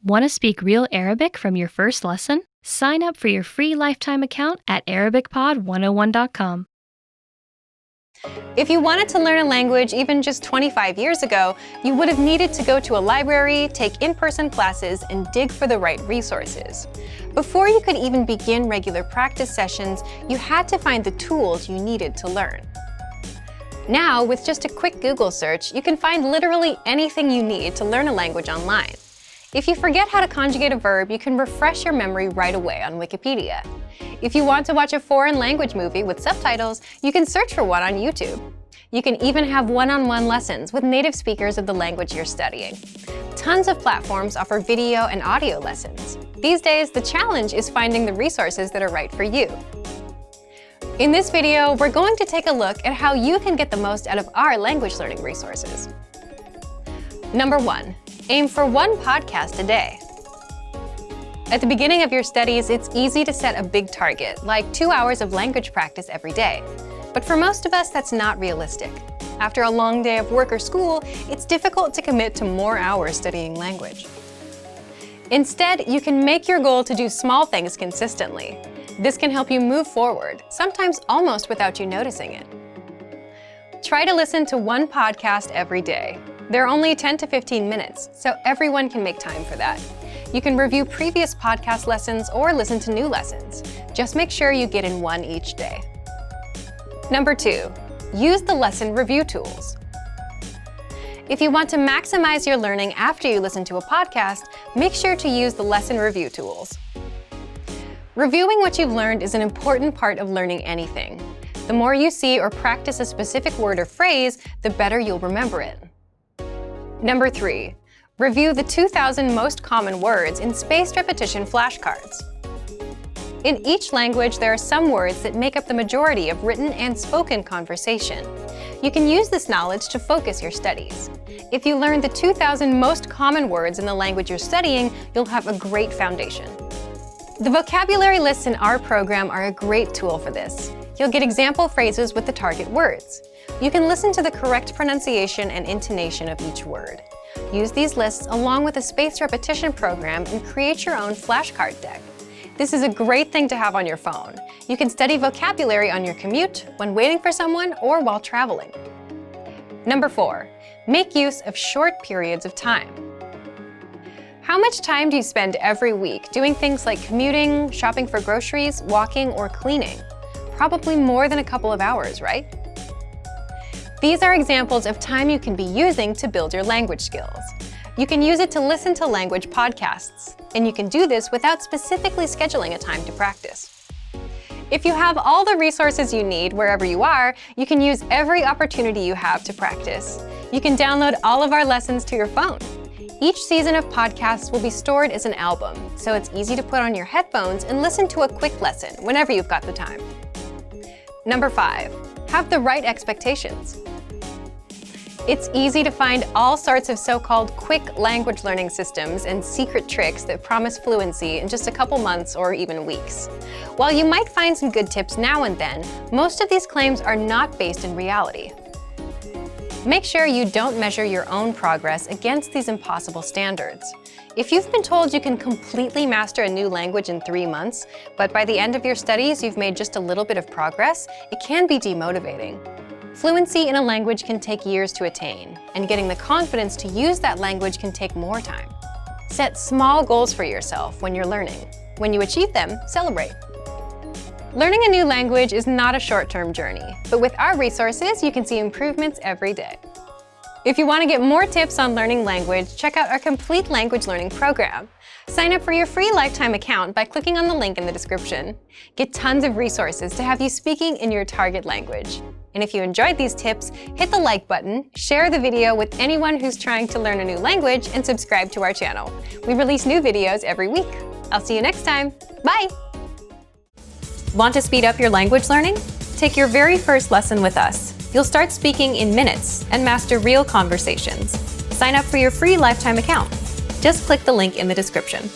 Want to speak real Arabic from your first lesson? Sign up for your free lifetime account at ArabicPod101.com. If you wanted to learn a language even just 25 years ago, you would have needed to go to a library, take in-person classes, and dig for the right resources. Before you could even begin regular practice sessions, you had to find the tools you needed to learn. Now, with just a quick Google search, you can find literally anything you need to learn a language online. If you forget how to conjugate a verb, you can refresh your memory right away on Wikipedia. If you want to watch a foreign language movie with subtitles, you can search for one on YouTube. You can even have one-on-one lessons with native speakers of the language you're studying. Tons of platforms offer video and audio lessons. These days, the challenge is finding the resources that are right for you. In this video, we're going to take a look at how you can get the most out of our language learning resources. Number 1. Aim for one podcast a day. At the beginning of your studies, it's easy to set a big target, like 2 hours of language practice every day. But for most of us, that's not realistic. After a long day of work or school, it's difficult to commit to more hours studying language. Instead, you can make your goal to do small things consistently. This can help you move forward, sometimes almost without you noticing it. Try to listen to one podcast every day. They're only 10 to 15 minutes, so everyone can make time for that. You can review previous podcast lessons or listen to new lessons. Just make sure you get in one each day. Number 2, use the lesson review tools. If you want to maximize your learning after you listen to a podcast, make sure to use the lesson review tools. Reviewing what you've learned is an important part of learning anything. The more you see or practice a specific word or phrase, the better you'll remember it. Number 3, review the 2,000 most common words in spaced repetition flashcards. In each language, there are some words that make up the majority of written and spoken conversation. You can use this knowledge to focus your studies. If you learn the 2,000 most common words in the language you're studying, you'll have a great foundation. The vocabulary lists in our program are a great tool for this. You'll get example phrases with the target words. You can listen to the correct pronunciation and intonation of each word. Use these lists along with a spaced repetition program and create your own flashcard deck. This is a great thing to have on your phone. You can study vocabulary on your commute, when waiting for someone, or while traveling. Number 4, make use of short periods of time. How much time do you spend every week doing things like commuting, shopping for groceries, walking, or cleaning? Probably more than a couple of hours, right? These are examples of time you can be using to build your language skills. You can use it to listen to language podcasts, and you can do this without specifically scheduling a time to practice. If you have all the resources you need wherever you are, you can use every opportunity you have to practice. You can download all of our lessons to your phone. Each season of podcasts will be stored as an album, so it's easy to put on your headphones and listen to a quick lesson whenever you've got the time. Number 5, have the right expectations. It's easy to find all sorts of so-called quick language learning systems and secret tricks that promise fluency in just a couple months or even weeks. While you might find some good tips now and then, most of these claims are not based in reality. Make sure you don't measure your own progress against these impossible standards. If you've been told you can completely master a new language in 3 months, but by the end of your studies you've made just a little bit of progress, it can be demotivating. Fluency in a language can take years to attain, and getting the confidence to use that language can take more time. Set small goals for yourself when you're learning. When you achieve them, celebrate. Learning a new language is not a short-term journey, but with our resources, you can see improvements every day. If you want to get more tips on learning language, check out our complete language learning program. Sign up for your free lifetime account by clicking on the link in the description. Get tons of resources to have you speaking in your target language. And if you enjoyed these tips, hit the like button, share the video with anyone who's trying to learn a new language, and subscribe to our channel. We release new videos every week. I'll see you next time. Bye! Want to speed up your language learning? Take your very first lesson with us. You'll start speaking in minutes and master real conversations. Sign up for your free lifetime account. Just click the link in the description.